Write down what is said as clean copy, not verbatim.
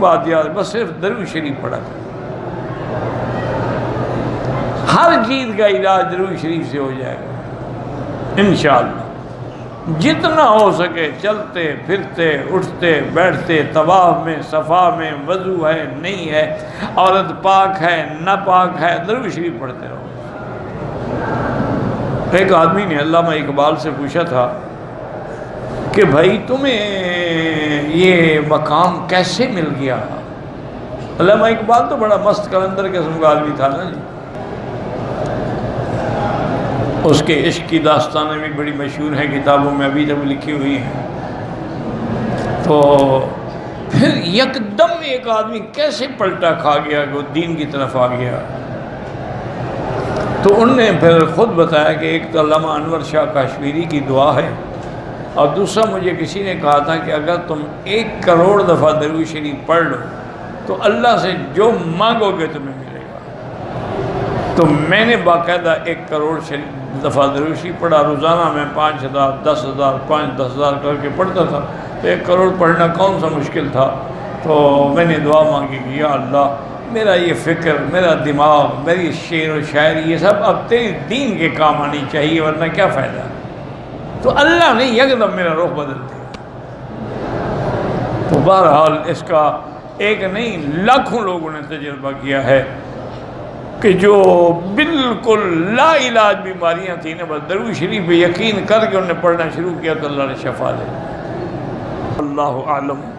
بات یاد، بس صرف درود شریف پڑھا کر، ہر چیز کا علاج درود شریف سے ہو جائے گا انشاءاللہ۔ جتنا ہو سکے چلتے پھرتے اٹھتے بیٹھتے، طواف میں صفا میں، وضو ہے نہیں ہے، عورت پاک ہے نہ پاک ہے، درود شریف پڑھتے رہو۔ ایک آدمی نے علامہ اقبال سے پوچھا تھا کہ بھائی تمہیں یہ مقام کیسے مل گیا؟ علامہ اقبال تو بڑا مست کلندر قسم کا آدمی تھا نا جی، اس کے عشق کی داستانیں بھی بڑی مشہور ہیں، کتابوں میں ابھی تک لکھی ہوئی ہیں۔ تو پھر یکدم ایک آدمی کیسے پلٹا کھا گیا کہ وہ دین کی طرف آ گیا؟ تو انہوں نے پھر خود بتایا کہ ایک تو علامہ انور شاہ کشمیری کی دعا ہے، اور دوسرا مجھے کسی نے کہا تھا کہ اگر تم 1 کروڑ دفعہ درود شریف پڑھ لو تو اللہ سے جو مانگو گے تمہیں ملے گا۔ تو میں نے باقاعدہ 1 کروڑ دفعہ درود شریف پڑھا، روزانہ میں 5000 10,000 5-10,000 کر کے پڑھتا تھا، تو 1 کروڑ پڑھنا کون سا مشکل تھا۔ تو میں نے دعا مانگی کہ یا اللہ میرا یہ فکر، میرا دماغ، میری شعر و شاعری، یہ سب اب تیری دین کے کام آنی چاہیے، ورنہ کیا فائدہ۔ تو اللہ نے یکدم میرا رخ بدل دیا۔ تو بہرحال اس کا ایک نہیں لاکھوں لوگوں نے تجربہ کیا ہے کہ جو بالکل لا علاج بیماریاں تھیں نا، بس درود شریف پہ یقین کر کے انہوں نے پڑھنا شروع کیا تو اللہ نے شفا دے۔ اللہ اعلم۔